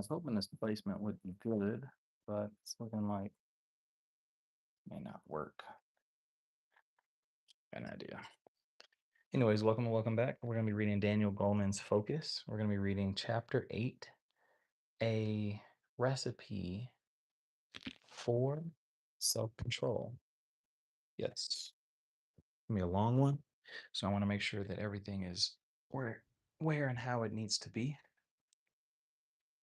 was hoping this placement would be good, but it's looking like it may not work. An idea. Anyways, welcome back. We're going to be reading Daniel Goleman's Focus. We're going to be reading Chapter 8, A Recipe for Self-Control. Yes. It's going to be a long one, so I want to make sure that everything is where and how it needs to be.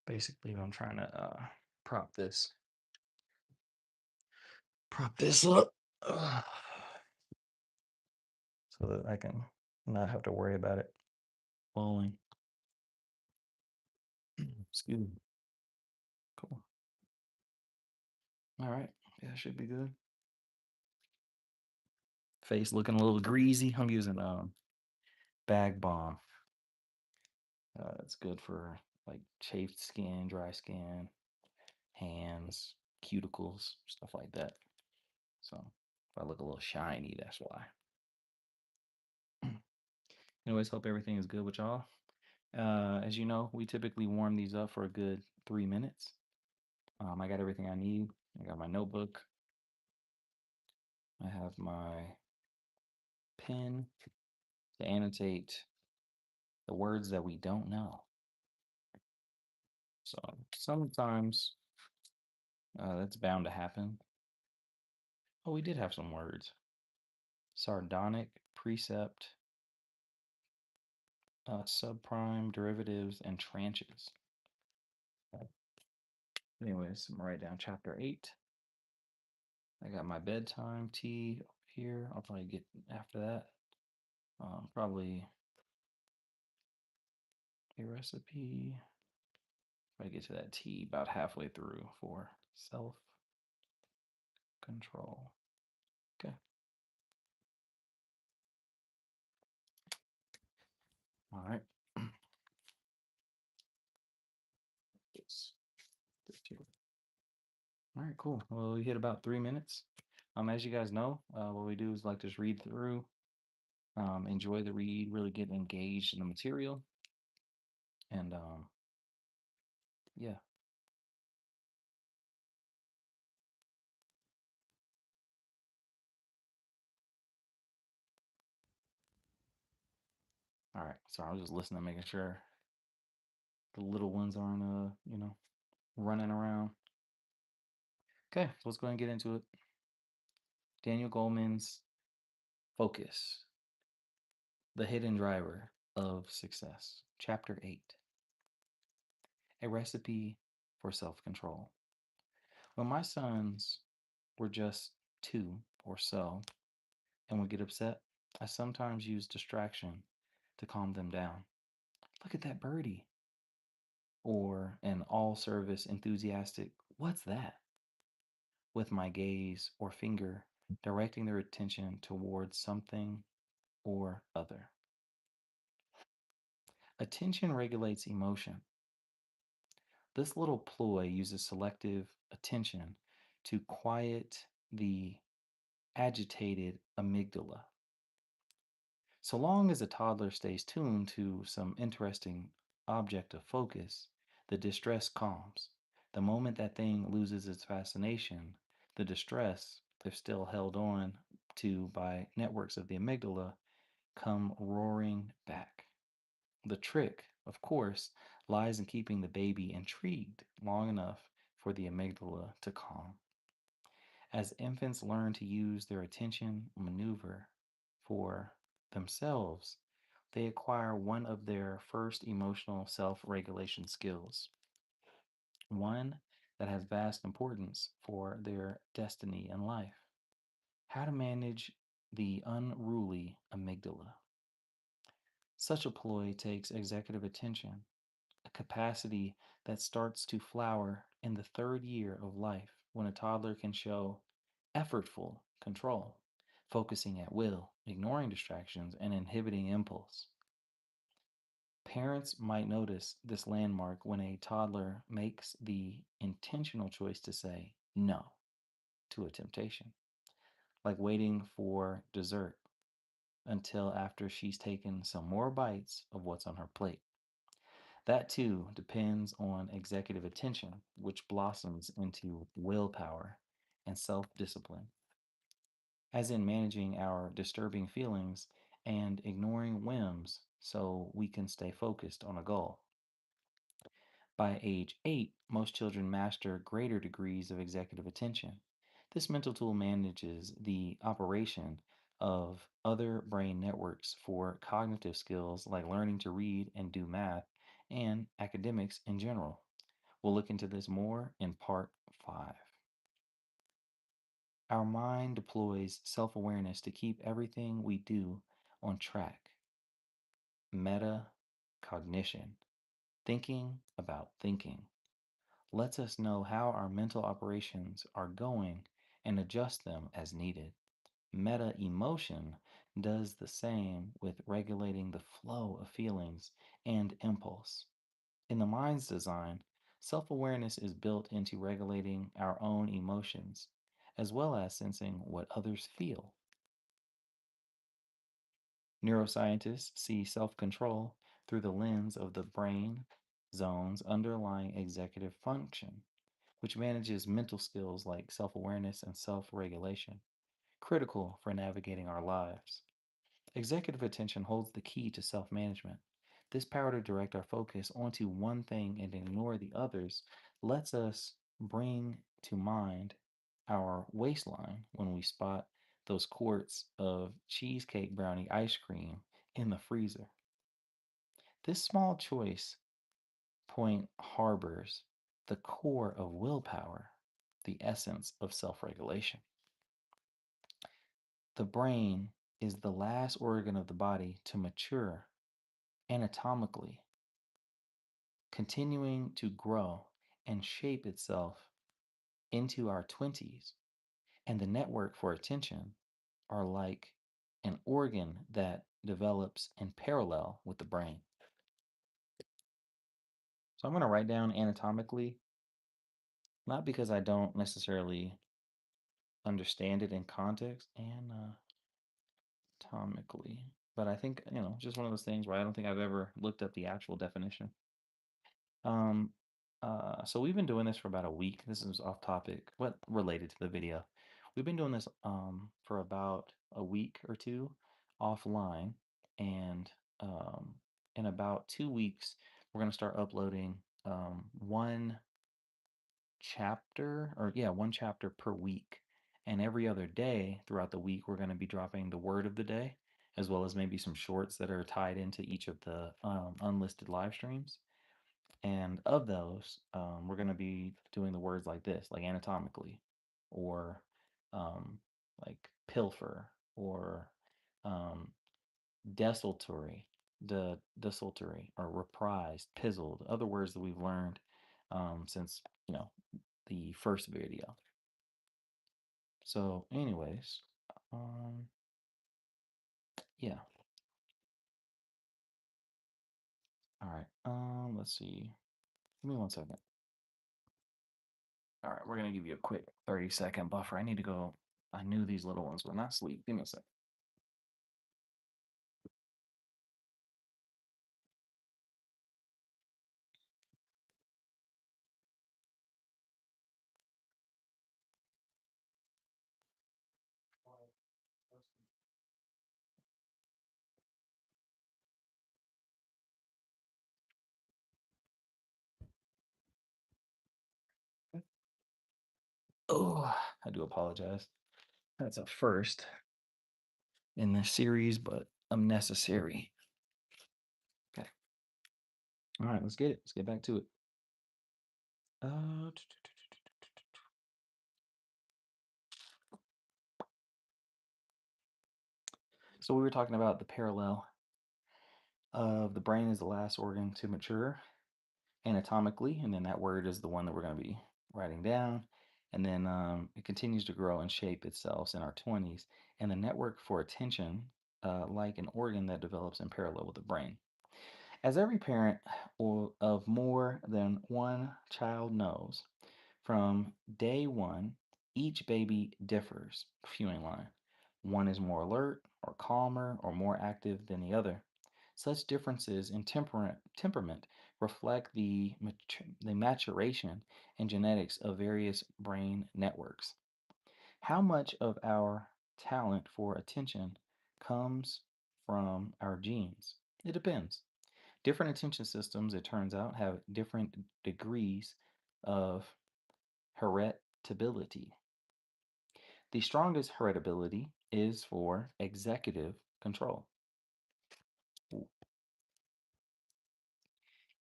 Basically, I'm trying to prop this up so that I can not have to worry about it falling. Excuse me. Cool. All right. Yeah, it should be good. Face looking a little greasy. I'm using Bag Balm. It's good for like chafed skin, dry skin, hands, cuticles, stuff like that. So if I look a little shiny, that's why. Anyways, hope everything is good with y'all. As you know, we typically warm these up for a good 3 minutes. I got everything I need. I got my notebook. I have my pen to annotate the words that we don't know. So sometimes that's bound to happen. Oh, we did have some words. Sardonic, precept, subprime, derivatives, and tranches. Okay. Anyways, I'm gonna write down chapter 8. I got my bedtime tea up here. I'll probably get after that. Probably a recipe. If I get to that tea about halfway through for self-control. Okay. All right. All right, cool. Well, we hit about 3 minutes. As you guys know, what we do is like just read through, enjoy the read, really get engaged in the material, and yeah. All right. So I was just listening, making sure the little ones aren't, running around. Okay, so let's go ahead and get into it. Daniel Goleman's Focus, the hidden driver of success. Chapter 8, a recipe for self-control. When my sons were just 2 or so and would get upset, I sometimes use distraction to calm them down. Look at that birdie. Or an all service enthusiastic, what's that? With my gaze or finger directing their attention towards something or other. Attention regulates emotion. This little ploy uses selective attention to quiet the agitated amygdala. So long as a toddler stays tuned to some interesting object of focus, the distress calms. The moment that thing loses its fascination, the distress, if still held on to by networks of the amygdala, come roaring back. The trick, of course, lies in keeping the baby intrigued long enough for the amygdala to calm. As infants learn to use their attention maneuver for themselves, they acquire one of their first emotional self regulation skills, one that has vast importance for their destiny in life: how to manage the unruly amygdala. Such a ploy takes executive attention, a capacity that starts to flower in the 3rd year of life when a toddler can show effortful control, focusing at will, ignoring distractions, and inhibiting impulse. Parents might notice this landmark when a toddler makes the intentional choice to say no to a temptation, like waiting for dessert until after she's taken some more bites of what's on her plate. That too depends on executive attention, which blossoms into willpower and self discipline, as in managing our disturbing feelings and ignoring whims so we can stay focused on a goal. By age 8, most children master greater degrees of executive attention. This mental tool manages the operation of other brain networks for cognitive skills like learning to read and do math and academics in general. We'll look into this more in part 5. Our mind deploys self awareness to keep everything we do on track. Metacognition, thinking about thinking, lets us know how our mental operations are going and adjust them as needed. Meta emotion does the same with regulating the flow of feelings and impulse. In the mind's design, self awareness is built into regulating our own emotions, as well as sensing what others feel. Neuroscientists see self control through the lens of the brain zone's underlying executive function, which manages mental skills like self awareness and self regulation, critical for navigating our lives. Executive attention holds the key to self management. This power to direct our focus onto one thing and ignore the others lets us bring to mind our waistline when we spot those quarts of cheesecake brownie ice cream in the freezer. This small choice point harbors the core of willpower, the essence of self regulation. The brain is the last organ of the body to mature anatomically, continuing to grow and shape itself into our 20s. And the network for attention are like an organ that develops in parallel with the brain. So I'm going to write down anatomically, not because I don't necessarily understand it in context, anatomically, but I think, just one of those things where I don't think I've ever looked up the actual definition. Um, so we've been doing this for about a week. This is off topic, but related to the video. We've been doing this for about a week or two offline, and in about 2 weeks, we're gonna start uploading one chapter, or yeah, one chapter per week. And every other day throughout the week, we're going to be dropping the word of the day, as well as maybe some shorts that are tied into each of the unlisted live streams. And of those, we're going to be doing the words like this, like anatomically, or um, like pilfer, or um, desultory, desultory, or reprised, pizzled, other words that we've learned since, the first video. So, anyways, um, yeah. All right. Let's see. Give me 1 second. All right, we're gonna give you a quick 30-second buffer. I need to go. I knew these little ones would not sleep. Give me a second. Oh, I do apologize. That's a first in this series, but unnecessary. Okay. All right, let's get it. Let's get back to it. Uh, so we were talking about the parallel of the brain is the last organ to mature anatomically, and then that word is the one that we're going to be writing down. And then it continues to grow and shape itself in our 20s. And the network for attention, like an organ that develops in parallel with the brain. As every parent of more than one child knows, from day one, each baby differs, viewing line. One is more alert or calmer or more active than the other. Such differences in temperament reflect the maturation and genetics of various brain networks. How much of our talent for attention comes from our genes? It depends. Different attention systems, it turns out, have different degrees of heritability. The strongest heritability is for executive control.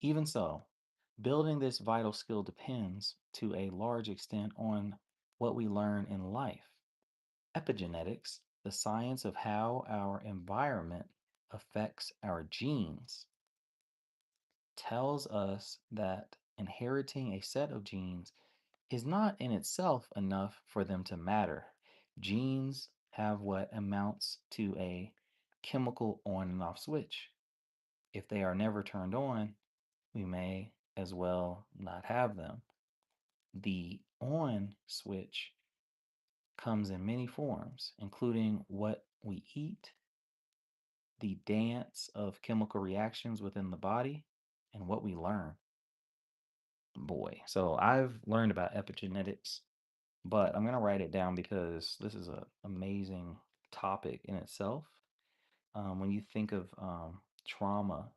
Even so, building this vital skill depends to a large extent on what we learn in life. Epigenetics, the science of how our environment affects our genes, tells us that inheriting a set of genes is not in itself enough for them to matter. Genes have what amounts to a chemical on and off switch. If they are never turned on, we may as well not have them. The on switch comes in many forms, including what we eat, the dance of chemical reactions within the body, and what we learn. Boy, so I've learned about epigenetics, but I'm going to write it down because this is an amazing topic in itself. When you think of trauma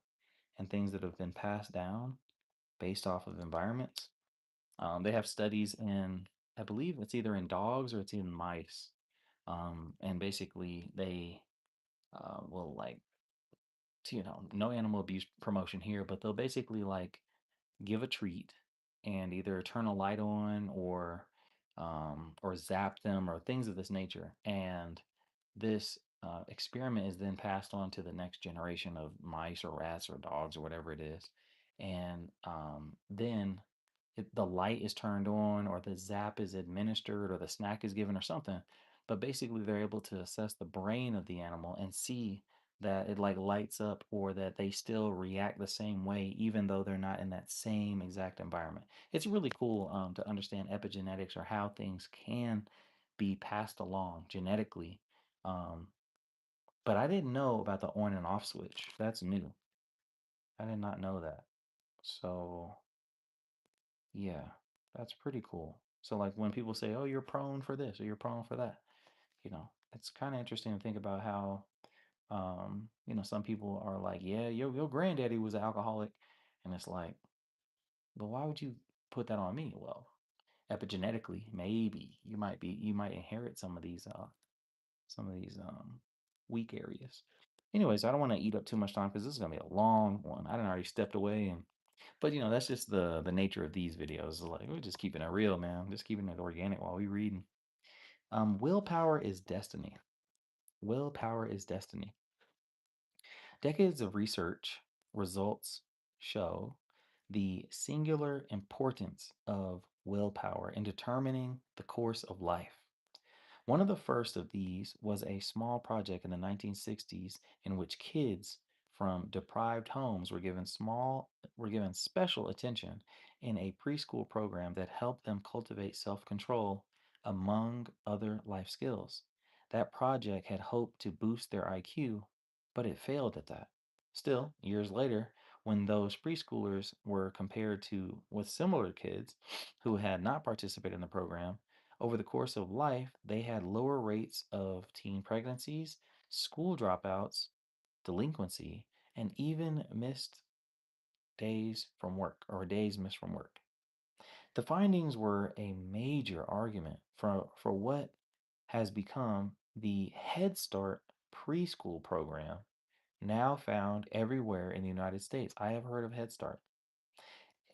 and things that have been passed down based off of environments, they have studies in, I believe it's either in dogs or it's in mice. And basically, they will like, no animal abuse promotion here, but they'll basically like give a treat and either turn a light on or zap them or things of this nature. And this experiment is then passed on to the next generation of mice or rats or dogs or whatever it is. And then the light is turned on or the zap is administered or the snack is given or something. But basically, they're able to assess the brain of the animal and see that it like lights up or that they still react the same way even though they're not in that same exact environment. It's really cool to understand epigenetics or how things can be passed along genetically. um, but I didn't know about the on and off switch. That's new. I did not know that. So yeah, that's pretty cool. So like when people say, "Oh, you're prone for this or you're prone for that," it's kind of interesting to think about how some people are like, "Yeah, your granddaddy was an alcoholic," and it's like, but why would you put that on me? Well, epigenetically, maybe you might inherit some of these weak areas. Anyways, I don't want to eat up too much time because this is gonna be a long one. I done already stepped away, but that's just the nature of these videos. Like we're just keeping it real, man. Just keeping it organic while we reading. Willpower is destiny. Willpower is destiny. Decades of research results show the singular importance of willpower in determining the course of life. One of the first of these was a small project in the 1960s in which kids from deprived homes were given special attention in a preschool program that helped them cultivate self-control among other life skills. That project had hoped to boost their IQ, but it failed at that. Still, years later, when those preschoolers were compared to with similar kids who had not participated in the program, over the course of life, they had lower rates of teen pregnancies, school dropouts, delinquency, and even missed days from work or days missed from work. The findings were a major argument for what has become the Head Start preschool program, now found everywhere in the United States. I have heard of Head Start.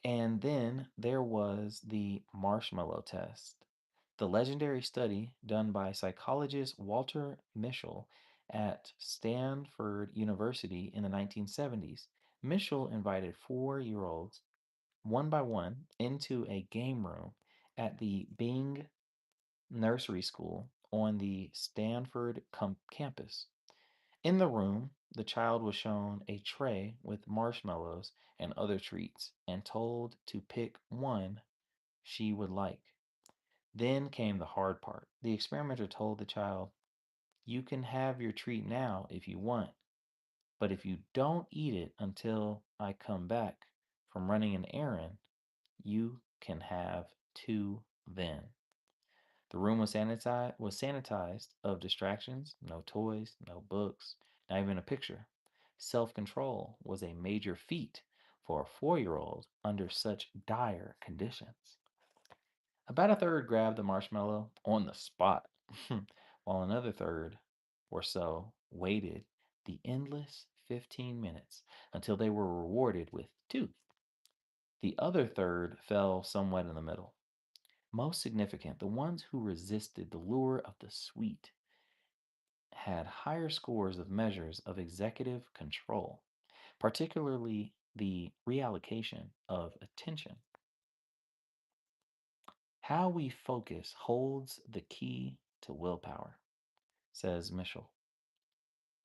And then there was the marshmallow test, the legendary study done by psychologist Walter Mischel at Stanford University in the 1970s. Mischel invited 4-year-olds one by one into a game room at the Bing Nursery School on the Stanford campus. In the room, the child was shown a tray with marshmallows and other treats and told to pick one she would like. Then came the hard part. The experimenter told the child, "You can have your treat now if you want, but if you don't eat it until I come back from running an errand, you can have two then. The room was sanitized of distractions, no toys, no books, not even a picture. Self-control was a major feat for a 4-year-old under such dire conditions. About a third grabbed the marshmallow on the spot, while another third or so waited the endless 15 minutes until they were rewarded with two. The other third fell somewhat in the middle. Most significant, the ones who resisted the lure of the sweet had higher scores of measures of executive control, particularly the reallocation of attention. How we focus holds the key to willpower, says Mischel.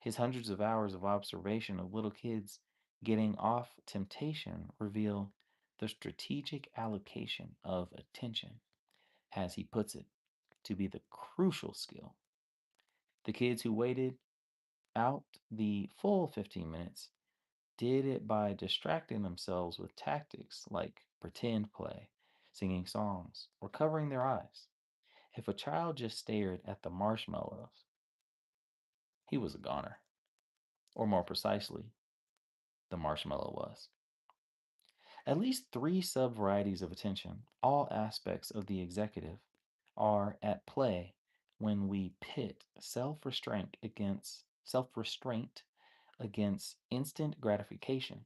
His hundreds of hours of observation of little kids getting off temptation reveal the strategic allocation of attention, as he puts it, to be the crucial skill. The kids who waited out the full 15 minutes did it by distracting themselves with tactics like pretend play, singing songs, or covering their eyes. If a child just stared at the marshmallows, he was a goner. Or more precisely, the marshmallow was. At least three sub-varieties of attention, all aspects of the executive, are at play when we pit self-restraint against instant gratification.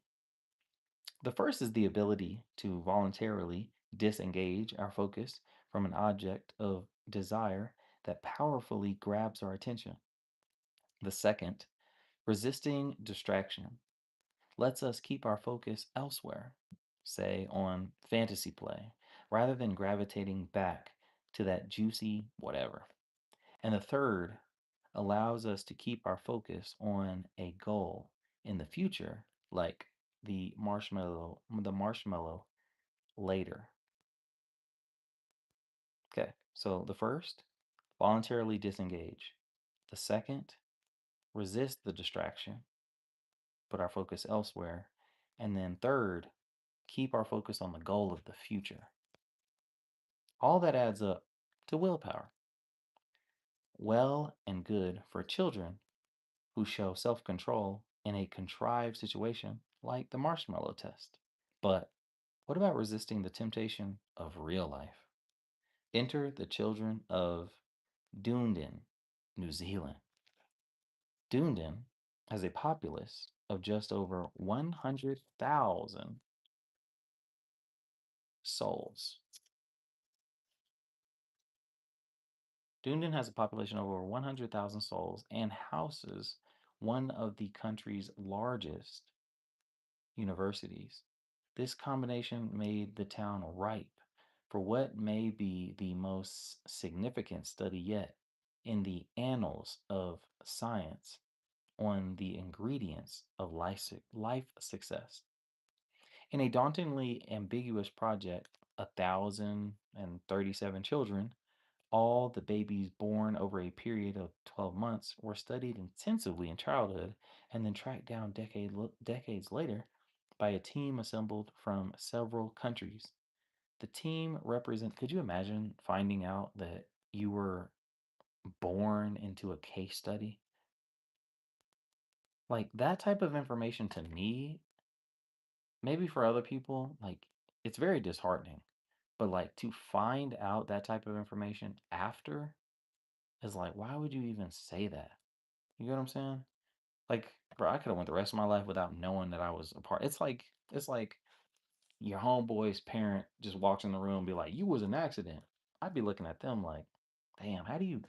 The first is the ability to voluntarily disengage our focus from an object of desire that powerfully grabs our attention. The second, resisting distraction, lets us keep our focus elsewhere, say on fantasy play, rather than gravitating back to that juicy whatever. And the third allows us to keep our focus on a goal in the future, like the marshmallow later. Okay, so the first, voluntarily disengage. The second, resist the distraction, put our focus elsewhere. And then third, keep our focus on the goal of the future. All that adds up to willpower. Well and good for children who show self control in a contrived situation like the marshmallow test. But what about resisting the temptation of real life? Enter the children of Dunedin, New Zealand. Dunedin has a populace of just over 100,000 souls. Dunedin has a population of over 100,000 souls and houses one of the country's largest universities. This combination made the town ripe for what may be the most significant study yet in the annals of science on the ingredients of life success. In a dauntingly ambiguous project, 1,037 children, all the babies born over a period of 12 months, were studied intensively in childhood and then tracked down decades later by a team assembled from several countries. The team could you imagine finding out that you were born into a case study? Like that type of information to me, maybe for other people, like it's very disheartening. But like to find out that type of information after is like, why would you even say that? You get what I'm saying? Like, bro, I could have went the rest of my life without knowing that I was a part. It's like your homeboy's parent just walks in the room and be like, "You was an accident." I'd be looking at them like, "Damn, how do you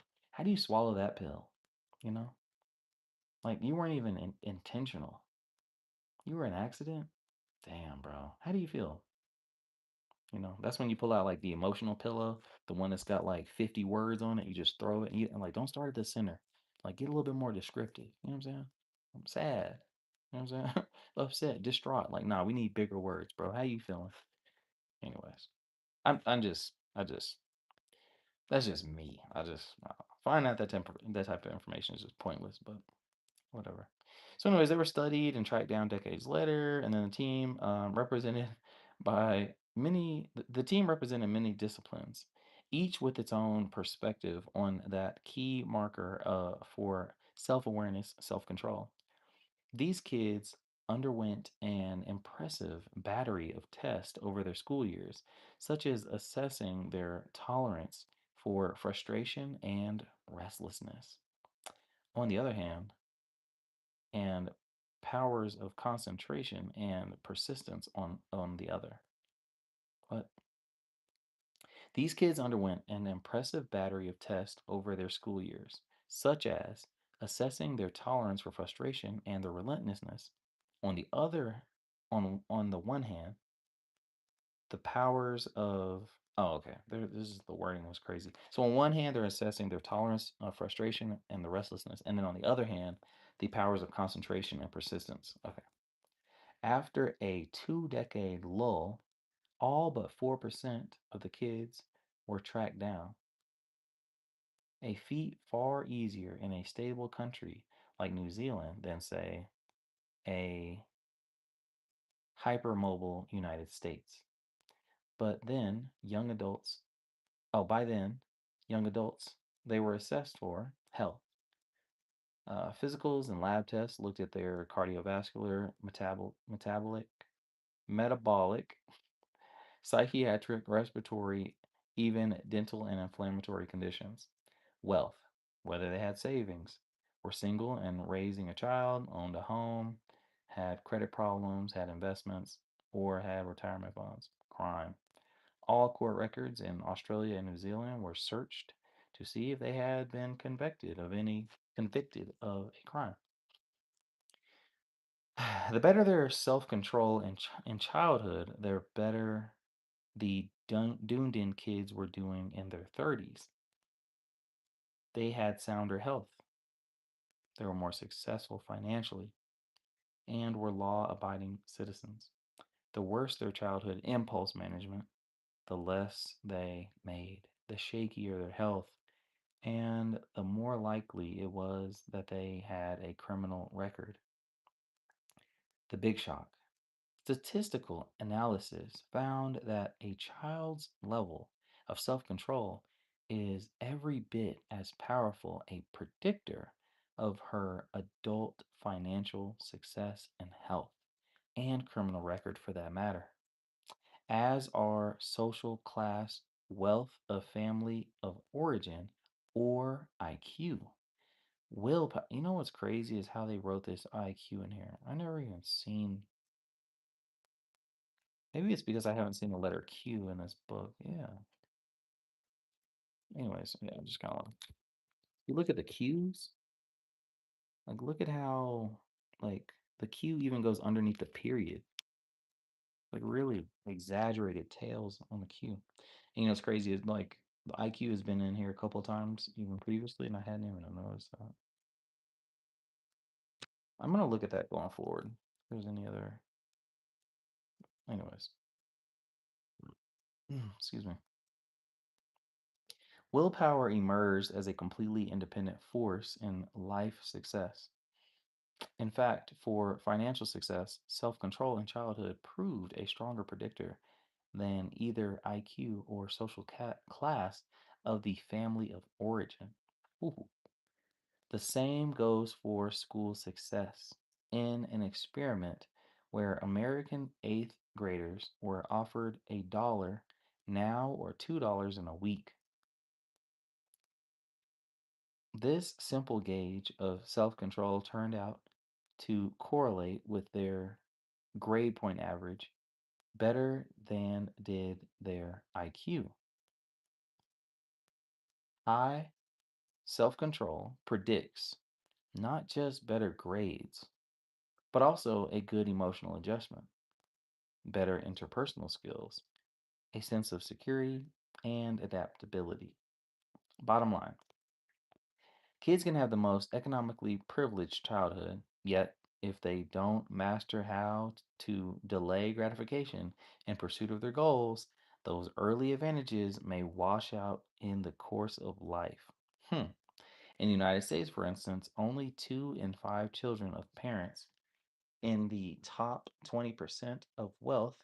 swallow that pill?" You know, like you weren't even intentional. You were an accident. Damn, bro. How do you feel? That's when you pull out like the emotional pillow, the one that's got like 50 words on it. You just throw it and like don't start at the center. Like get a little bit more descriptive. You know what I'm saying? I'm sad. You know what I'm saying? Upset, distraught. Like, nah, we need bigger words, bro. How you feeling? Anyways, I'm just I just that's just me. I just find out that type of information is just pointless, but whatever. So, anyways, they were studied and tracked down decades later, and then the team represented By the team represented many disciplines, each with its own perspective on that key marker for self awareness, self control. These kids underwent an impressive battery of tests over their school years, such as assessing their tolerance for frustration and restlessness. On the other hand, and powers of concentration and persistence on the other. But these kids underwent an impressive battery of tests over their school years, such as assessing their tolerance for frustration and their relentlessness. On the other, on the one hand, the powers of okay, this is the wording was crazy. So on one hand, they're assessing their tolerance of frustration and the restlessness, and then on the other hand, the powers of concentration and persistence. Okay. After a 2 decade lull, all but 4% of the kids were tracked down, a feat far easier in a stable country like New Zealand than, say, a hypermobile United States. But then, young adults, by then, young adults, they were assessed for health. Physicals and lab tests looked at their cardiovascular, metabolic, psychiatric, respiratory, even dental and inflammatory conditions. Wealth, whether they had savings, were single and raising a child, owned a home, had credit problems, had investments, or had retirement funds. Crime. All court records in Australia and New Zealand were searched to see if they had been convicted of a crime. The better their self-control in childhood, the better the Dunedin kids were doing in their 30s. They had sounder health, they were more successful financially, and were law abiding citizens. The worse their childhood impulse management, the less they made, the shakier their health, and the more likely it was that they had a criminal record. The big shock. Statistical analysis found that a child's level of self control is every bit as powerful a predictor of her adult financial success and health, and criminal record for that matter, as are social class, wealth of family of origin, or IQ. Willpower. You know what's crazy is how they wrote this IQ in here. I never even seen. Maybe it's because I haven't seen the letter Q in this book. Yeah. Anyways, yeah, I'm just kind of you look at the Q's, like look at how like the Q even goes underneath the period. Like really exaggerated tails on the Q. And you know what's crazy is like the IQ has been in here a couple of times even previously, and I hadn't even noticed that. I'm gonna look at that going forward. If there's any other, anyways. Excuse me. Willpower emerged as a completely independent force in life success. In fact, for financial success, self control in childhood proved a stronger predictor than either IQ or social class of the family of origin. Ooh. The same goes for school success. In an experiment where American eighth graders were offered $1 now or $2 in a week, this simple gauge of self control turned out to correlate with their grade point average better than did their IQ. High self control predicts not just better grades, but also a good emotional adjustment, better interpersonal skills, a sense of security, and adaptability. Bottom line, kids can have the most economically privileged childhood, yet, if they don't master how to delay gratification in pursuit of their goals, those early advantages may wash out in the course of life. In the United States, for instance, only 2 in 5 children of parents in the top 20% of wealth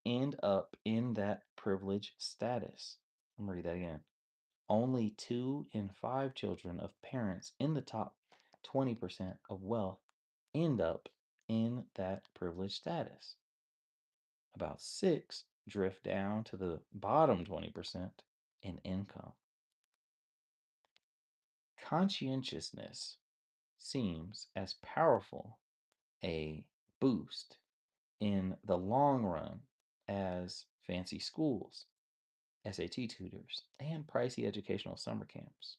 end up in that privileged status. I'm gonna read that again. Only 2 in 5 children of parents in the top 20% of wealth end up in that privileged status. About 6 drift down to the bottom 20% in income. Conscientiousness seems as powerful a boost in the long run as fancy schools, SAT tutors, and pricey educational summer camps.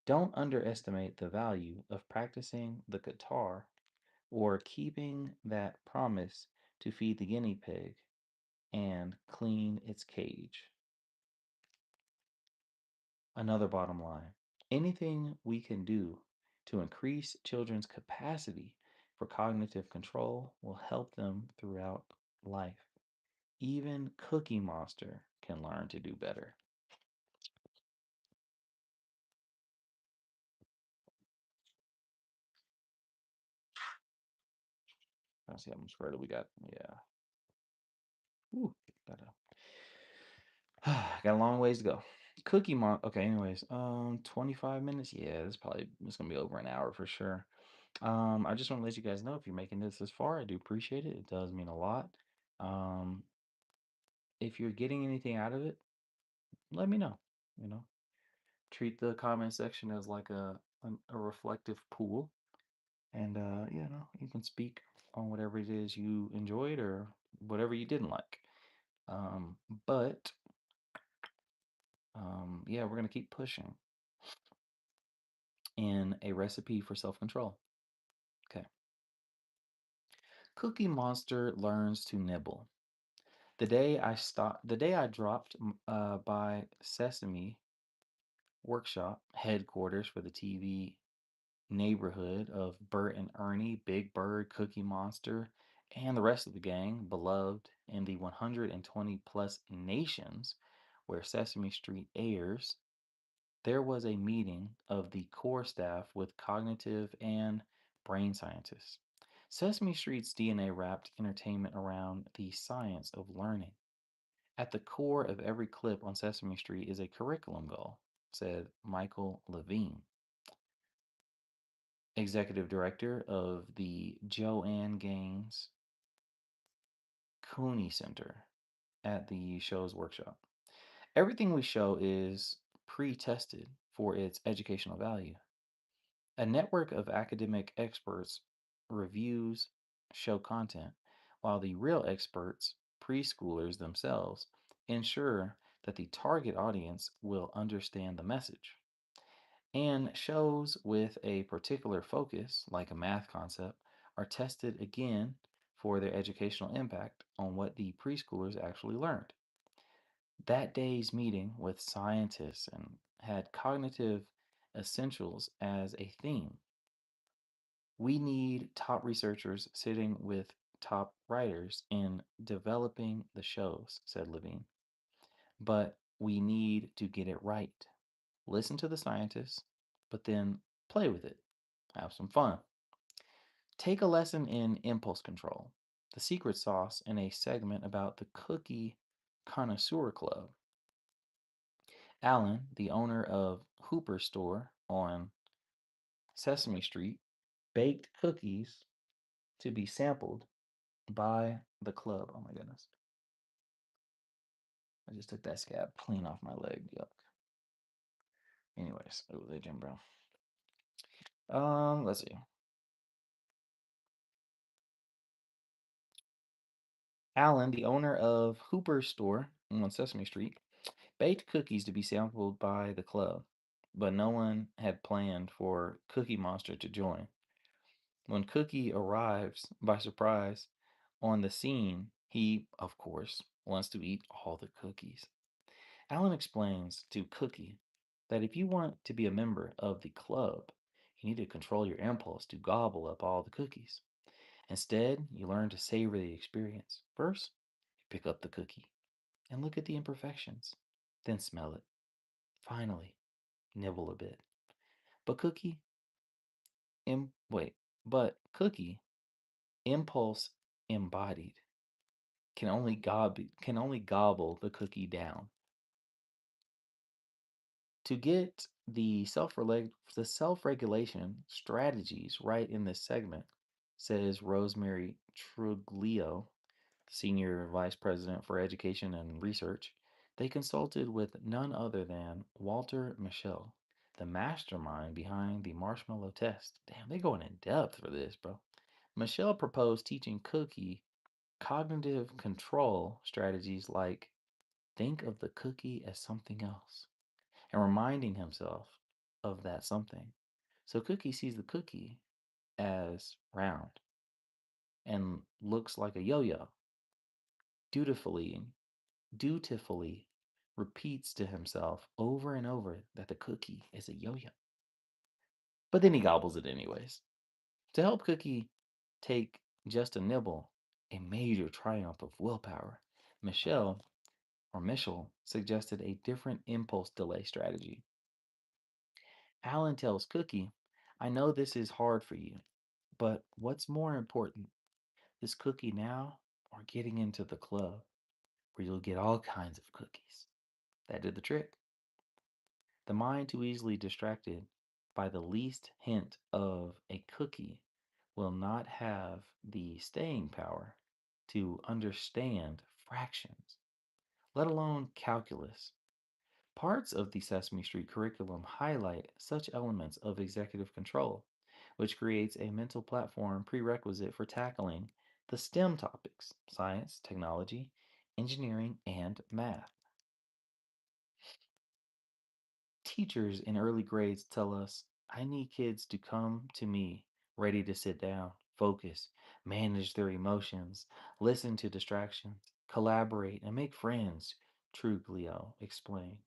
Don't underestimate the value of practicing the guitar or keeping that promise to feed the guinea pig and clean its cage. Another bottom line, anything we can do to increase children's capacity for cognitive control will help them throughout life. Even Cookie Monster can learn to do better. Let's see how much further we got. Yeah. Ooh, got got a long ways to go. Okay, anyways, 25 minutes. Yeah, it's gonna be over an hour for sure. I just want to let you guys know if you're making this far, I do appreciate it. It does mean a lot. Um, if you're getting anything out of it, let me know. You know, treat the comment section as like a reflective pool, and you can speak on whatever it is you enjoyed or whatever you didn't like. Um, but yeah, we're gonna keep pushing in a recipe for self-control. Okay. Cookie Monster learns to nibble. The day I dropped by Sesame Workshop, headquarters for the TV neighborhood of Bert and Ernie, Big Bird, Cookie Monster, and the rest of the gang, beloved in the 120 plus nations where Sesame Street airs, there was a meeting of the core staff with cognitive and brain scientists. Sesame Street's DNA wrapped entertainment around the science of learning. At the core of every clip on Sesame Street is a curriculum goal, said Michael Levine, executive director of the Joanne Gaines Cooney Center at the show's workshop. Everything we show is pre tested for its educational value. A network of academic experts reviews show content, while the real experts, preschoolers themselves, ensure that the target audience will understand the message. And shows with a particular focus, like a math concept, are tested again for their educational impact on what the preschoolers actually learned. That day's meeting with scientists and had cognitive essentials as a theme. We need top researchers sitting with top writers in developing the shows, said Levine. But we need to get it right. Listen to the scientists, but then play with it. Have some fun. Take a lesson in impulse control, the secret sauce in a segment about the Cookie Connoisseur Club. Alan, the owner of Hooper's store on Sesame Street, baked cookies to be sampled by the club. Oh my goodness. I just took that scab clean off my leg. Yuck. Anyways, it was a Jim Brown. Let's see. Alan, the owner of Hooper's store on Sesame Street, baked cookies to be sampled by the club, but no one had planned for Cookie Monster to join. When Cookie arrives by surprise on the scene, he, of course, wants to eat all the cookies. Alan explains to Cookie that if you want to be a member of the club, you need to control your impulse to gobble up all the cookies. Instead, you learn to savor the experience. First, you pick up the cookie and look at the imperfections, then smell it. Finally, nibble a bit. But Cookie, wait, but Cookie, impulse embodied, can only gobble the cookie down. To get the self-regulation strategies right in this segment, says Rosemary Truglio, Senior Vice President for Education and Research, they consulted with none other than Walter Mischel, the mastermind behind the marshmallow test. Damn, they going in depth for this, bro. Mischel proposed teaching Cookie cognitive control strategies like think of the cookie as something else and reminding himself of that something. So Cookie sees the cookie as round and looks like a yo-yo. Dutifully, dutifully repeats to himself over and over that the cookie is a yo-yo. But then he gobbles it anyways. To help Cookie take just a nibble, a major triumph of willpower, Michelle suggested a different impulse delay strategy. Alan tells Cookie, I know this is hard for you, but what's more important, this cookie now or getting into the club where you'll get all kinds of cookies? That did the trick. The mind too easily distracted by the least hint of a cookie will not have the staying power to understand fractions, let alone calculus. Parts of the Sesame Street curriculum highlight such elements of executive control, which creates a mental platform prerequisite for tackling the STEM topics science, technology, engineering, and math. Teachers in early grades tell us, I need kids to come to me ready to sit down, focus, manage their emotions, listen to distractions, collaborate, and make friends, Truglio explained.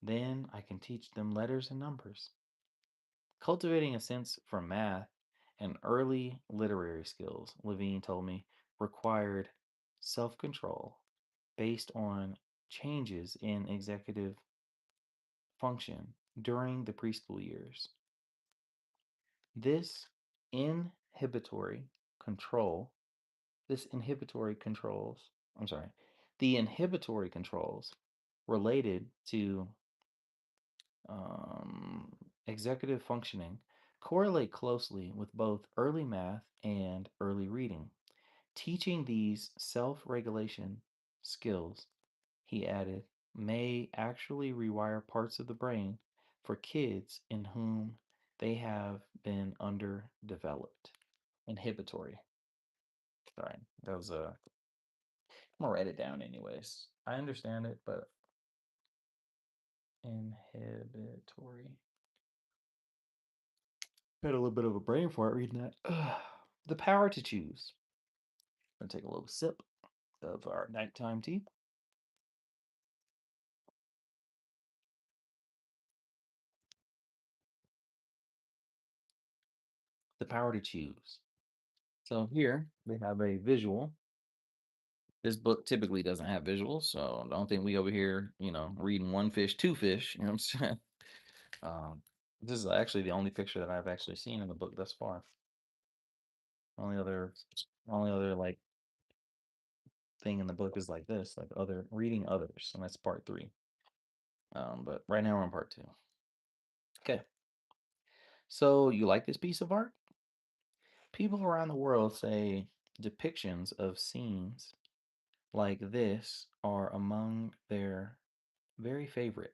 Then I can teach them letters and numbers. Cultivating a sense for math and early literary skills, Levine told me, required self control based on changes in executive function during the preschool years. This inhibitory control, this inhibitory controls, I'm sorry, the inhibitory controls related to um, executive functioning correlate closely with both early math and early reading. Teaching these self regulation skills, he added, may actually rewire parts of the brain for kids in whom they have been underdeveloped. Inhibitory. Sorry, that was a. I'm gonna write it down anyways. I understand it, but inhibitory. Had a little bit of a brain fart reading that. The power to choose. I'm gonna take a little sip of our nighttime tea. The power to choose. So here they have a visual. This book typically doesn't have visuals, so don't think we over here, reading one fish, two fish. You know what I'm saying? Um, this is actually the only picture that I've actually seen in the book thus far. Only other, only other like thing in the book is like this, like other reading others, and that's part three. But right now we're on part two. Okay, so you like this piece of art? People around the world say depictions of scenes like this are among their very favorite.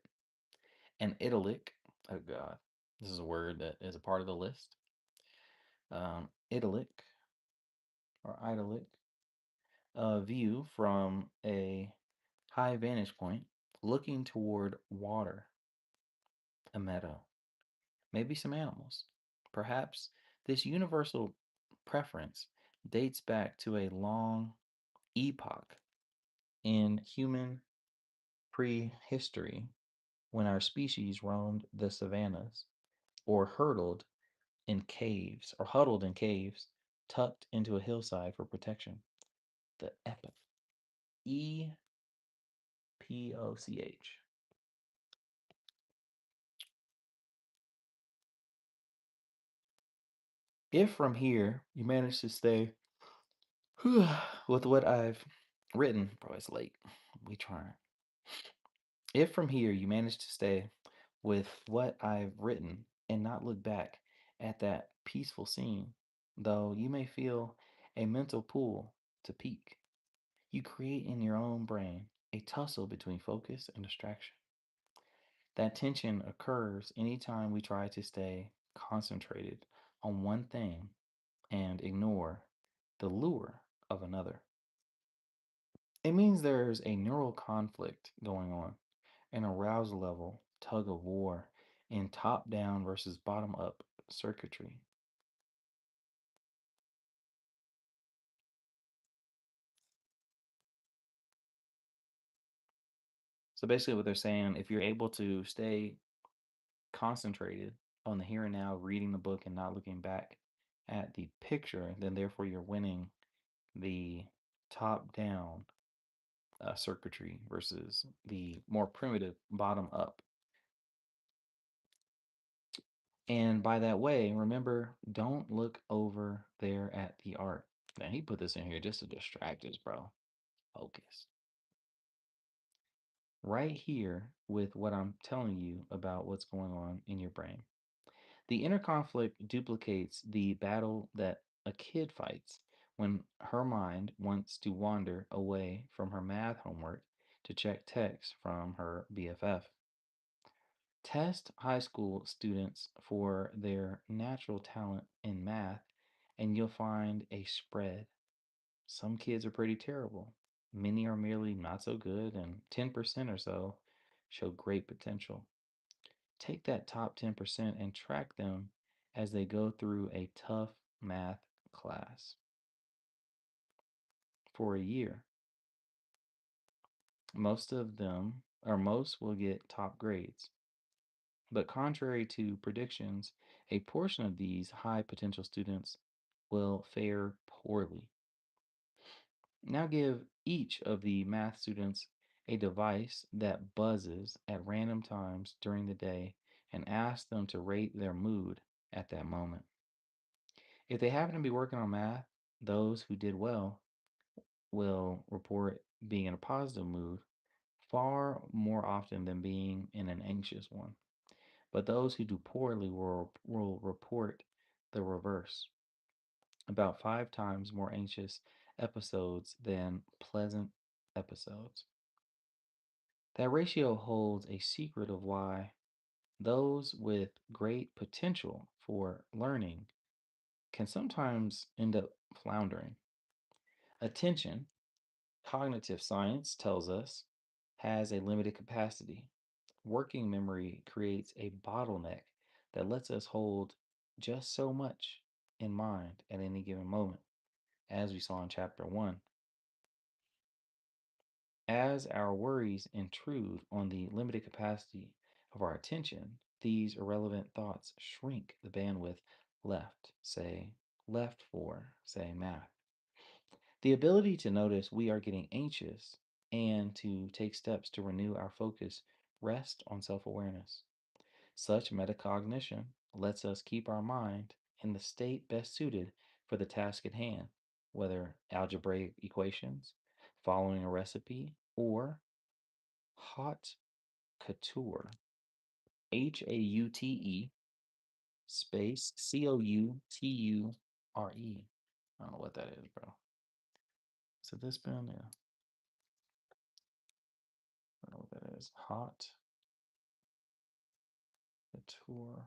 An idyllic, oh God, this is a word that is a part of the list. Idyllic or idyllic, view from a high vantage point looking toward water, a meadow, maybe some animals. Perhaps this universal preference dates back to a long epoch in human prehistory when our species roamed the savannas or huddled in caves tucked into a hillside for protection. The epoch. EPOCH. If from here you manage to stay with what I've Written, bro, it's late. We trying. If from here you manage to stay with what I've written and not look back at that peaceful scene, though you may feel a mental pull to peek, you create in your own brain a tussle between focus and distraction. That tension occurs anytime we try to stay concentrated on one thing and ignore the lure of another. It means there's a neural conflict going on, an arousal level tug of war in top down versus bottom up circuitry. So basically, what they're saying, if you're able to stay concentrated on the here and now, reading the book and not looking back at the picture, then therefore you're winning the top down circuitry versus the more primitive bottom up. And by that way, remember, don't look over there at the art. Now, he put this in here just to distract us, bro. Focus. Right here with what I'm telling you about what's going on in your brain. The inner conflict duplicates the battle that a kid fights when her mind wants to wander away from her math homework to check texts from her BFF. Test high school students for their natural talent in math, and you'll find a spread. Some kids are pretty terrible, many are merely not so good, and 10% or so show great potential. Take that top 10% and track them as they go through a tough math class for a year. Most of them, or most, will get top grades. But contrary to predictions, a portion of these high potential students will fare poorly. Now give each of the math students a device that buzzes at random times during the day and ask them to rate their mood at that moment. If they happen to be working on math, those who did well will report being in a positive mood far more often than being in an anxious one. But those who do poorly will report the reverse, about 5 times more anxious episodes than pleasant episodes. That ratio holds a secret of why those with great potential for learning can sometimes end up floundering. Attention, cognitive science tells us, has a limited capacity. Working memory creates a bottleneck that lets us hold just so much in mind at any given moment, as we saw in chapter 1. As our worries intrude on the limited capacity of our attention, these irrelevant thoughts shrink the bandwidth left for, say, math. The ability to notice we are getting anxious and to take steps to renew our focus rests on self awareness. Such metacognition lets us keep our mind in the state best suited for the task at hand, whether algebraic equations, following a recipe, or haute couture. HAUTE space COUTURE. I don't know what that is, bro. Is it this pen? Yeah. I don't know what that is. Hot couture.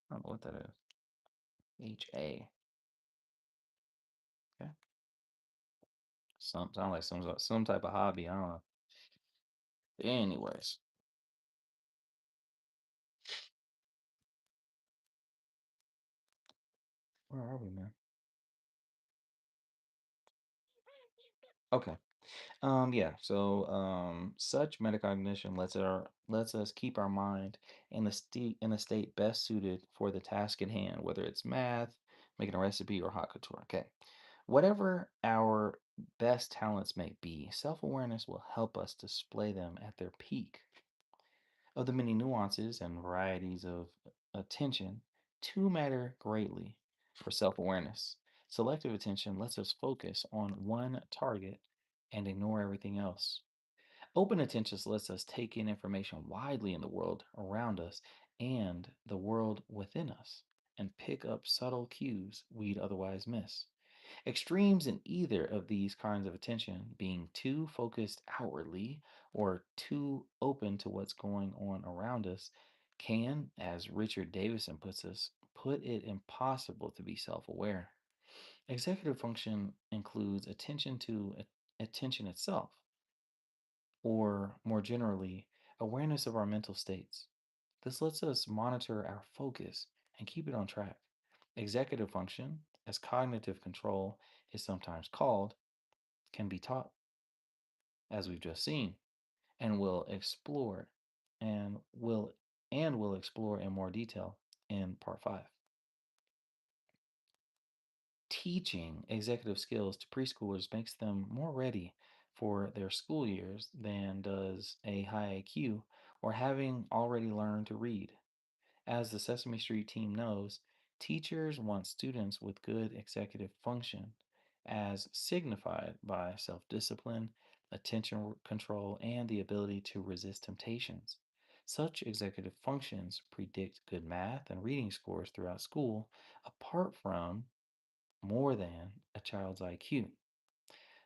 I don't know what that is. HA. Okay. Sound like some type of hobby. I don't know. Anyways, where are we, man? Okay. Yeah. So, such metacognition lets us keep our mind in the state best suited for the task at hand, whether it's math, making a recipe, or hot couture. Okay. Whatever our best talents may be, self-awareness will help us display them at their peak. Of the many nuances and varieties of attention, two matter greatly for self-awareness: Selective attention lets us focus on one target and ignore everything else. Open attention lets us take in information widely in the world around us and the world within us and pick up subtle cues we'd otherwise miss. Extremes in either of these kinds of attention, being too focused outwardly or too open to what's going on around us, can, as Richard Davison puts us, put it impossible to be self aware. Executive function includes attention to attention itself, or more generally, awareness of our mental states. This lets us monitor our focus and keep it on track. Executive function, as cognitive control is sometimes called, can be taught, as we've just seen, and will explore and will explore in more detail in part 5. Teaching executive skills to preschoolers makes them more ready for their school years than does a high IQ or having already learned to read. As the Sesame Street team knows, teachers want students with good executive function, as signified by self discipline, attention control, and the ability to resist temptations. Such executive functions predict good math and reading scores throughout school, apart from more than a child's IQ.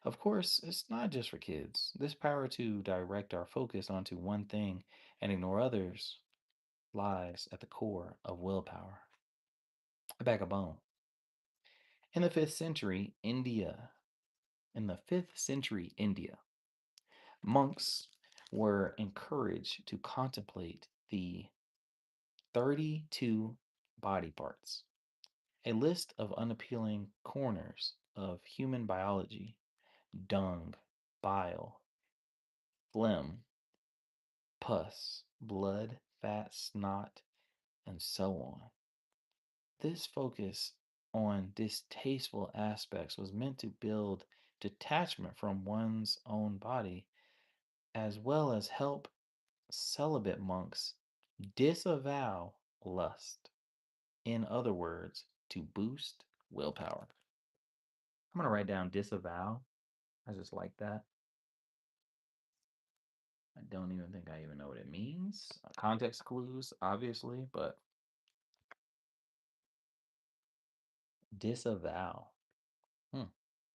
Of course, it's not just for kids. This power to direct our focus onto one thing and ignore others lies at the core of willpower. A bag of bone. In the 5th century, India, in the 5th century India, monks were encouraged to contemplate the 32 body parts, a list of unappealing corners of human biology: dung, bile, phlegm, pus, blood, fat, snot, and so on. This focus on distasteful aspects was meant to build detachment from one's own body, as well as help celibate monks disavow lust. In other words, to boost willpower. I'm going to write down disavow. I just like that. I don't even think I even know what it means. Context clues, obviously, but disavow. Hmm.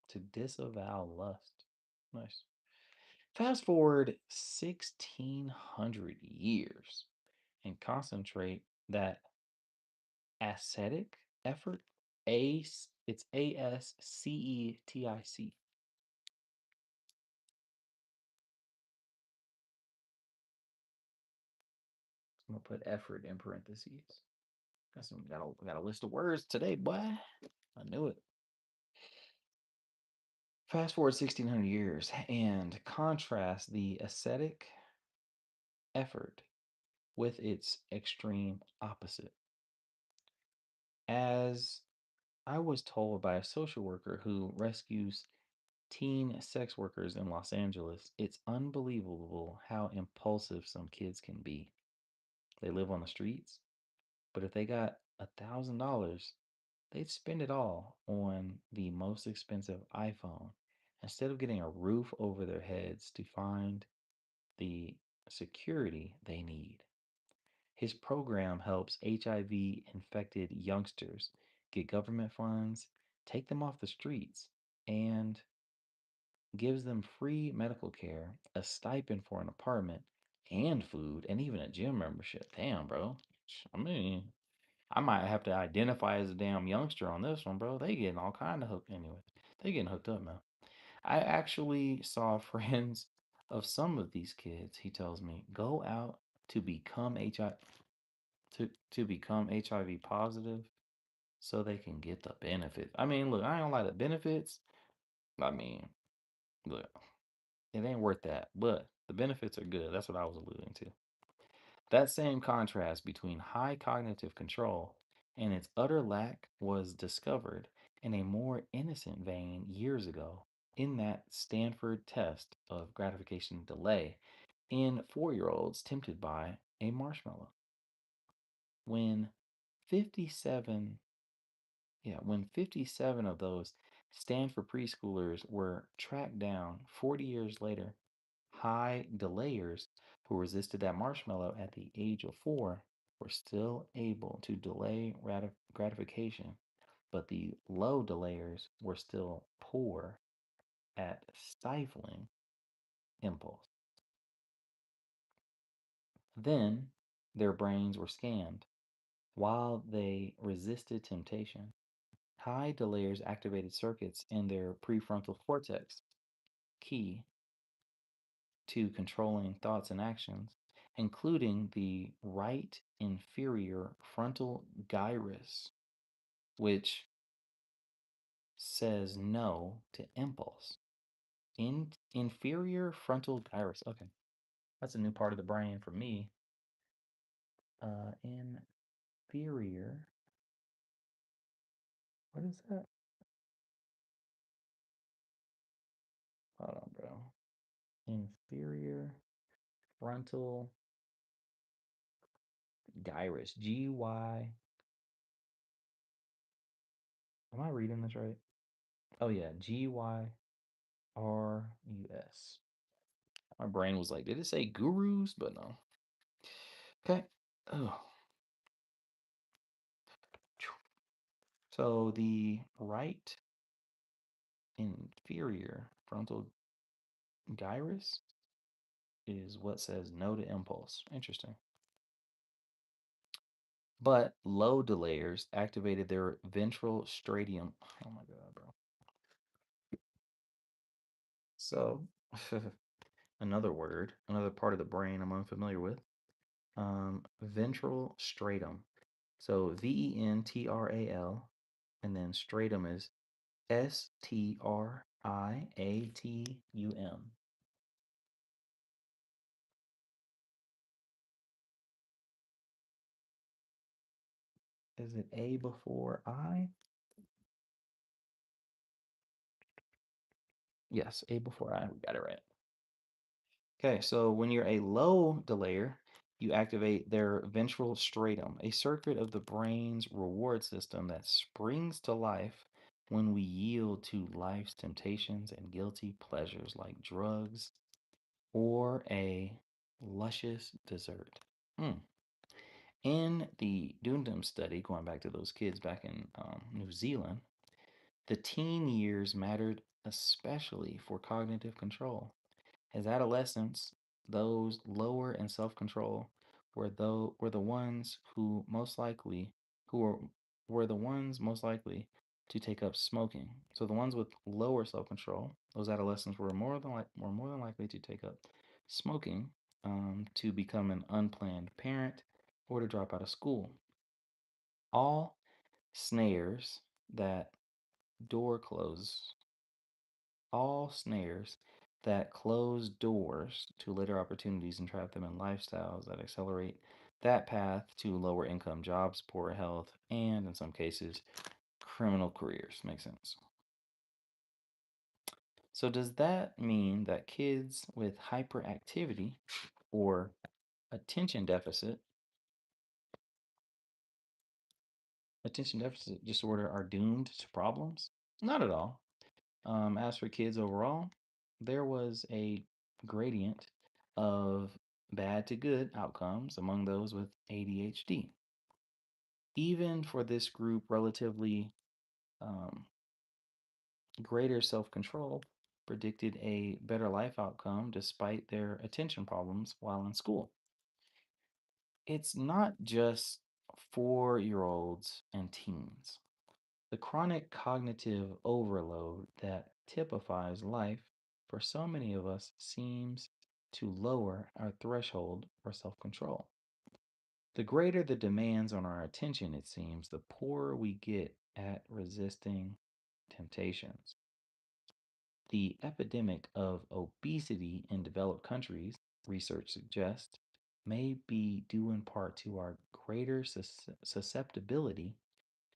To disavow lust. Nice. Fast forward 1600 years and concentrate that ascetic effort. It's ASCETIC. I'm gonna put effort in parentheses. Got a list of words today, boy. I knew it. Fast forward 1600 years and contrast the ascetic effort with its extreme opposite. As I was told by a social worker who rescues teen sex workers in Los Angeles, it's unbelievable how impulsive some kids can be. They live on the streets, but if they got $1,000, they'd spend it all on the most expensive iPhone instead of getting a roof over their heads to find the security they need. His program helps HIV infected youngsters get government funds, take them off the streets, and gives them free medical care, a stipend for an apartment, and food, and even a gym membership. Damn, bro. I mean, I might have to identify as a damn youngster on this one, bro. They getting all kind of hooked anyway. They getting hooked up, man. I actually saw friends of some of these kids, he tells me, go out to become HIV to become HIV positive so they can get the benefits. I mean, look, I don't like the benefits. I mean, look, it ain't worth that, but the benefits are good. That's what I was alluding to. That same contrast between high cognitive control and its utter lack was discovered in a more innocent vein years ago in that Stanford test of gratification delay in 4-year olds tempted by a marshmallow. When 57, when 57 of those Stanford preschoolers were tracked down 40 years later, high delayers who resisted that marshmallow at the age of 4 were still able to delay gratification, but the low delayers were still poor at stifling impulse. Then their brains were scanned. While they resisted temptation, high delayers activated circuits in their prefrontal cortex, key to controlling thoughts and actions, including the right inferior frontal gyrus, which says no to impulse. Inferior frontal gyrus. Okay, that's a new part of the brain for me. Inferior. What is that? Hold on, bro. Inferior frontal gyrus. GY. Am I reading this right? Oh yeah, GYRUS. My brain was like, did it say gurus? But no. Okay. Oh. So the right inferior frontal gyrus is what says no to impulse. Interesting. But low delayers activated their ventral striatum. Oh my god, bro. So another word, another part of the brain I'm unfamiliar with. Ventral striatum. So VENTRAL, and then stratum is STRIATUM. Is it A before I? Yes, A before I. We got it right. Okay, so when you're a low delayer, you activate their ventral striatum, a circuit of the brain's reward system that springs to life when we yield to life's temptations and guilty pleasures like drugs or a luscious dessert. Hmm. In the Dundam study, going back to those kids back in New Zealand, the teen years mattered especially for cognitive control. As adolescents, those lower in self-control were the ones who were the ones most likely to take up smoking. So the ones with lower self-control, those adolescents were more than likely to take up smoking, to become an unplanned parent, or to drop out of school. All snares that door close all snares that close doors to later opportunities and trap them in lifestyles that accelerate that path to lower income jobs, poor health, and in some cases, criminal careers. Makes sense. So, does that mean that kids with hyperactivity or attention deficit, attention deficit disorder are doomed to problems? Not at all. As for kids overall, there was a gradient of bad to good outcomes among those with ADHD. Even for this group, relatively um, greater self control predicted a better life outcome despite their attention problems while in school. It's not just 4-year-olds and teens. The chronic cognitive overload that typifies life for so many of us seems to lower our threshold for self control. The greater the demands on our attention, it seems, the poorer we get at resisting temptations. The epidemic of obesity in developed countries, research suggests, may be due in part to our greater susceptibility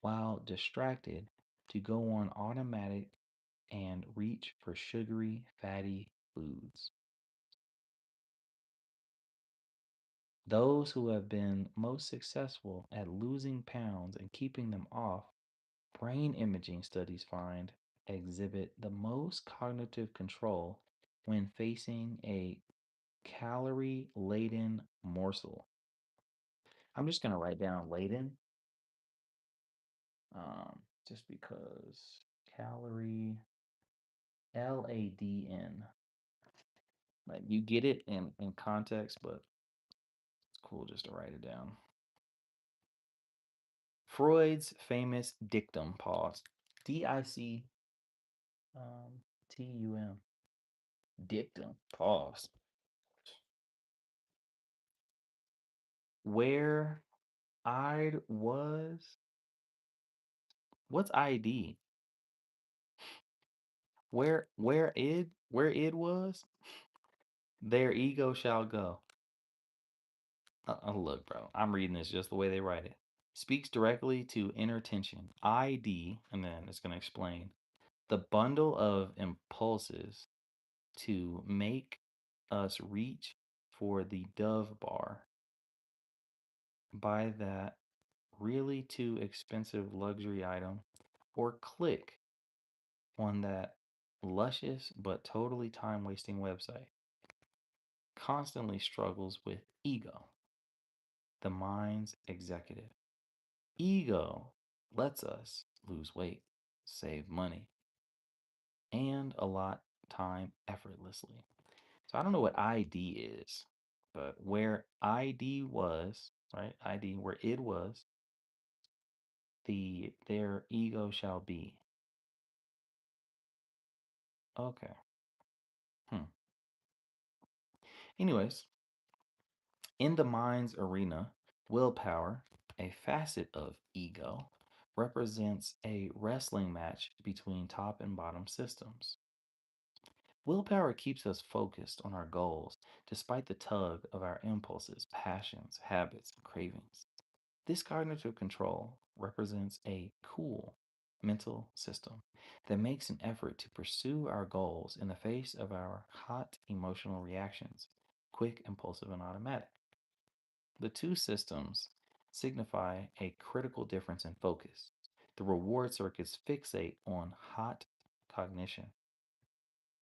while distracted to go on automatic and reach for sugary, fatty foods. Those who have been most successful at losing pounds and keeping them off brain imaging studies find exhibit the most cognitive control when facing a calorie laden morsel. I'm just going to write down laden just because calorie LADN. Like you get it in context, but it's cool just to write it down. Freud's famous dictum, pause, DICTUM, dictum, pause. Where I was, what's ID? Where it was, their ego shall go. Look, bro, I'm reading this just the way they write it. Speaks directly to inner tension. ID, and then it's going to explain the bundle of impulses to make us reach for the Dove bar, buy that really too expensive luxury item, or click on that luscious but totally time wasting website. Constantly struggles with ego, the mind's executive. Ego lets us lose weight, save money, and a lot time effortlessly. So I don't know what ID is, but where ID was, right? ID where it was, their ego shall be. Okay. Hmm. Anyways, in the mind's arena, willpower, a facet of ego, represents a wrestling match between top and bottom systems. Willpower keeps us focused on our goals despite the tug of our impulses, passions, habits, and cravings. This cognitive control represents a cool mental system that makes an effort to pursue our goals in the face of our hot emotional reactions, quick, impulsive, and automatic. The two systems signify a critical difference in focus. The reward circuits fixate on hot cognition,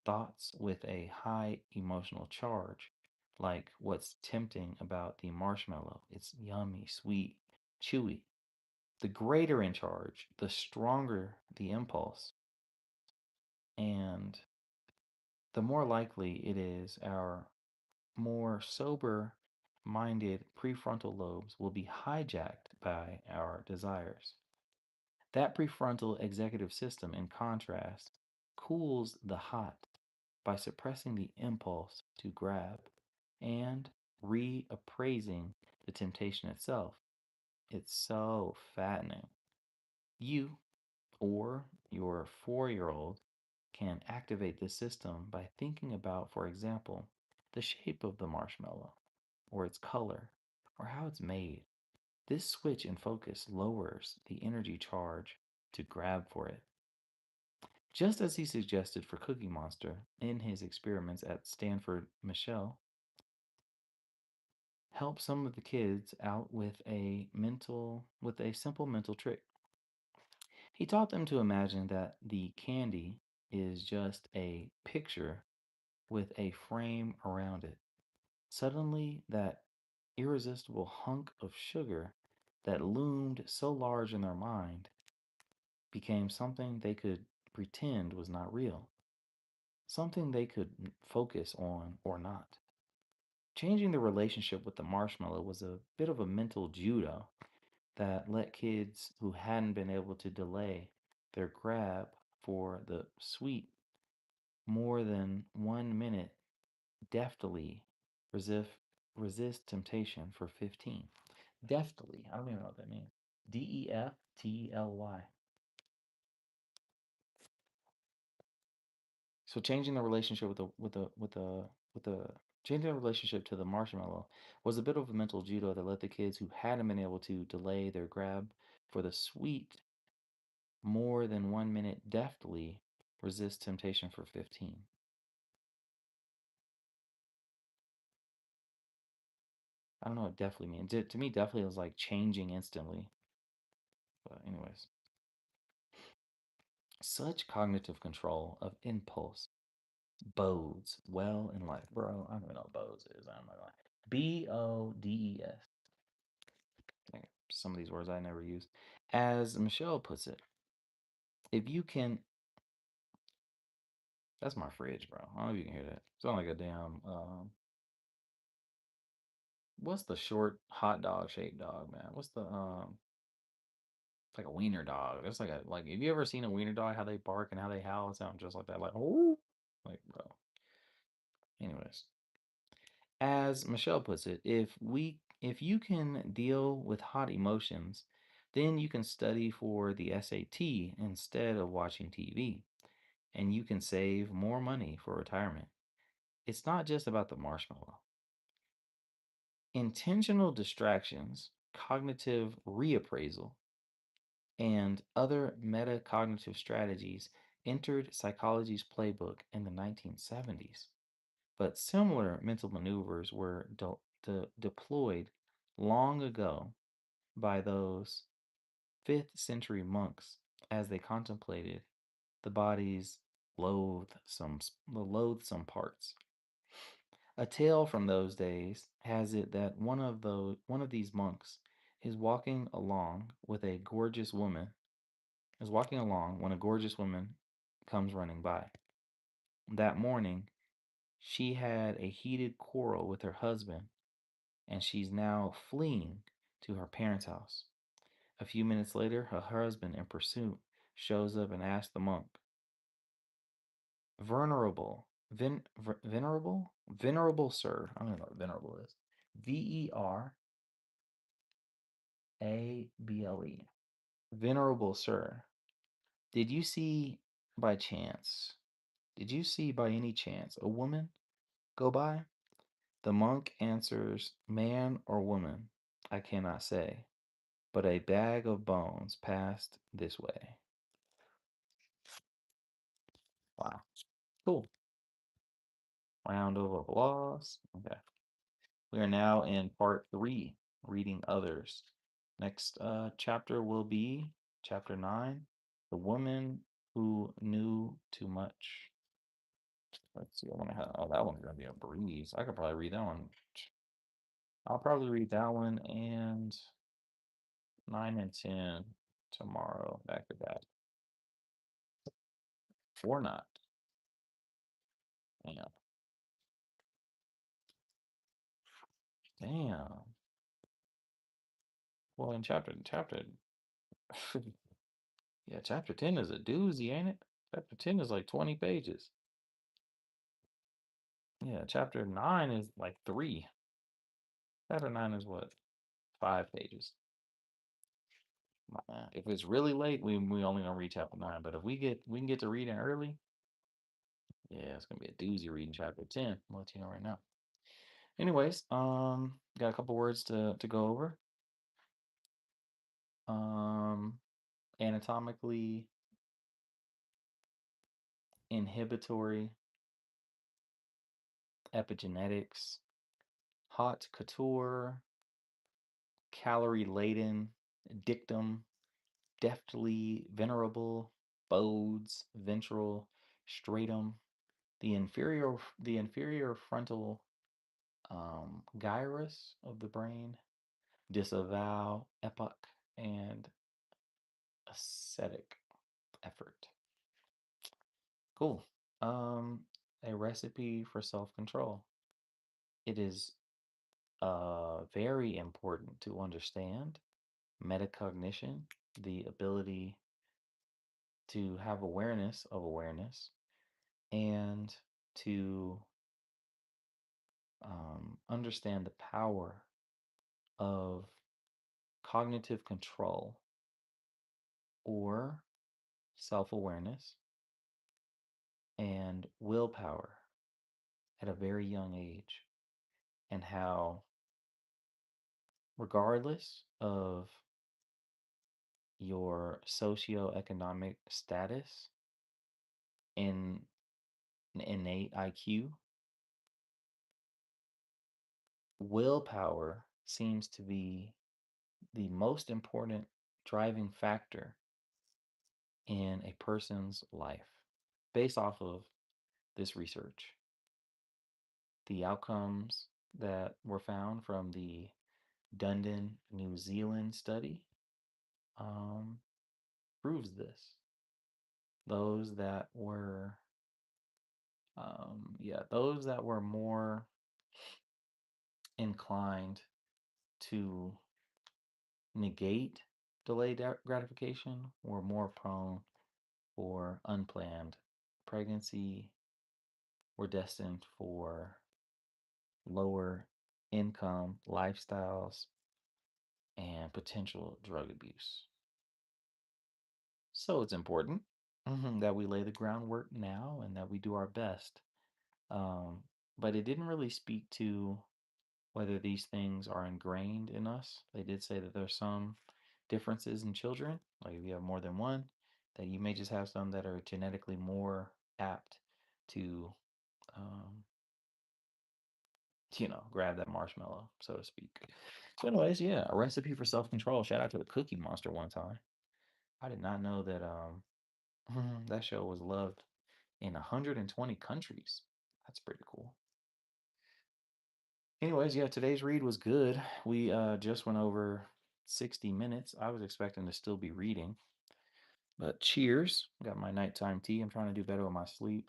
thoughts with a high emotional charge, like what's tempting about the marshmallow. It's yummy, sweet, chewy. The greater in charge, the stronger the impulse, and the more likely it is our more sober minded prefrontal lobes will be hijacked by our desires. That prefrontal executive system, in contrast, cools the hot by suppressing the impulse to grab and reappraising the temptation itself. It's so fattening. You or your 4-year old can activate this system by thinking about, for example, the shape of the marshmallow, or its color, or how it's made. This switch in focus lowers the energy charge to grab for it. Just as he suggested for Cookie Monster in his experiments at Stanford, Michelle helped some of the kids out with a simple mental trick. He taught them to imagine that the candy is just a picture with a frame around it. Suddenly, that irresistible hunk of sugar that loomed so large in their mind became something they could pretend was not real, something they could focus on or not. Changing the relationship with the marshmallow was a bit of a mental judo that let kids who hadn't been able to delay their grab for the sweet more than 1 minute deftly resist, resist temptation for 15. Deftly, I don't even know what that means. DEFTLY. So changing the relationship with the changing the relationship to the marshmallow was a bit of a mental judo that let the kids who hadn't been able to delay their grab for the sweet more than 1 minute deftly resist temptation for 15. I don't know what deftly means. To me, deftly was like changing instantly. But anyways, Such cognitive control of impulse bodes well in life. Bro, I don't even know what bodes is. I'm not gonna BODES. Some of these words I never use. As Michelle puts it, if you can, that's my fridge, bro. I don't know if you can hear that. It's not like a damn, what's the short hot dog shaped dog, man? What's the, it's like a wiener dog. It's like like, have you ever seen a wiener dog, how they bark and how they howl? It sounds just like that. Like, oh, like, bro. Anyways, as Michelle puts it, if you can deal with hot emotions, then you can study for the SAT instead of watching TV, and you can save more money for retirement. It's not just about the marshmallow. Intentional distractions, cognitive reappraisal, and other metacognitive strategies entered psychology's playbook in the 1970s. But similar mental maneuvers were deployed long ago by those 5th century monks as they contemplated the body's loathsome parts. A tale from those days has it that one of these monks is walking along with a gorgeous woman is walking along when a gorgeous woman comes running by. That morning, she had a heated quarrel with her husband, and she's now fleeing to her parents' house. A few minutes later, her husband, in pursuit, shows up and asks the monk, venerable sir, I don't know what venerable is. Verable. Venerable sir, did you see by chance, did you see by any chance a woman go by? The monk answers, man or woman, I cannot say, but a bag of bones passed this way. Wow. Cool. Round of applause. Okay. We are now in part 3, reading others. Next chapter will be chapter 9, The Woman Who Knew Too Much. Let's see. Oh, that one's gonna be a breeze. I could probably read that one. I'll probably read that one and 9 and 10 tomorrow, back to back. Or not. Damn. Damn. Well, in chapter yeah, chapter 10 is a doozy, ain't it? Chapter 10 is like 20 pages. Yeah, chapter 9 is like 3. Chapter 9 is what? 5 pages. If it's really late, we only gonna read chapter 9. But if we can get to reading early, yeah, it's gonna be a doozy reading chapter 10. I'll let you know right now. Anyways, got a couple words to go over. Um, anatomically, inhibitory, epigenetics, haute couture, calorie laden, dictum, deftly venerable, bodes, ventral, stratum, the inferior frontal gyrus of the brain, disavow, epoch, and ascetic effort. Cool. A recipe for self-control. It is very important to understand metacognition, the ability to have awareness of awareness, and to understand the power of cognitive control or self awareness and willpower at a very young age, and how, regardless of your socioeconomic status and innate IQ, willpower seems to be the most important driving factor in a person's life based off of this research. The outcomes that were found from the Dunedin, New Zealand study um, proves this. Those that were, those that were more inclined to negate delayed gratification were more prone for unplanned pregnancy, were destined for lower income lifestyles, and potential drug abuse. So it's important that we lay the groundwork now and that we do our best. Um, but it didn't really speak to whether these things are ingrained in us. They did say that there's some differences in children, like if you have more than one, that you may just have some that are genetically more apt to, um, grab that marshmallow, so to speak. So, anyways, yeah, a recipe for self-control. Shout out to the Cookie Monster one time. I did not know that that show was loved in 120 countries. That's pretty cool. Anyways, yeah, today's read was good. We just went over 60 minutes. I was expecting to still be reading, but cheers. Got my nighttime tea. I'm trying to do better with my sleep.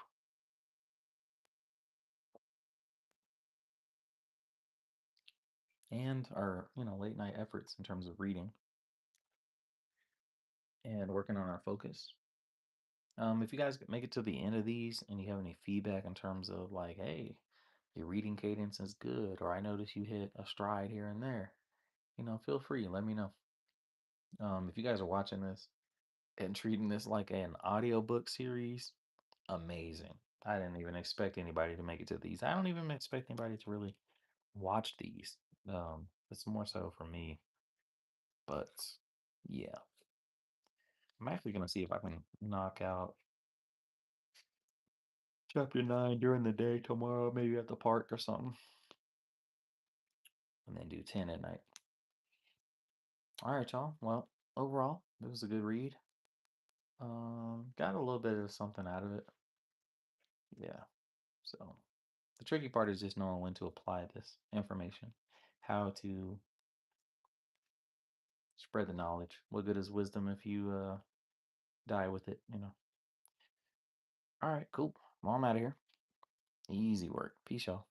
And our, late night efforts in terms of reading and working on our focus. If you guys make it to the end of these and you have any feedback in terms of like, hey, your reading cadence is good, or I notice you hit a stride here and there, feel free. Let me know. If you guys are watching this and treating this like an audiobook series, amazing. I didn't even expect anybody to make it to these. I don't even expect anybody to really watch these. It's more so for me. But yeah, I'm actually gonna see if I can knock out chapter 9 during the day tomorrow, maybe at the park or something, and then do 10 at night. All right, y'all. Well, overall, it was a good read. Got a little bit of something out of it. Yeah. So the tricky part is just knowing when to apply this information, how to spread the knowledge. What good is wisdom if you die with it? All right, cool. Well, I'm out of here. Easy work. Peace, y'all.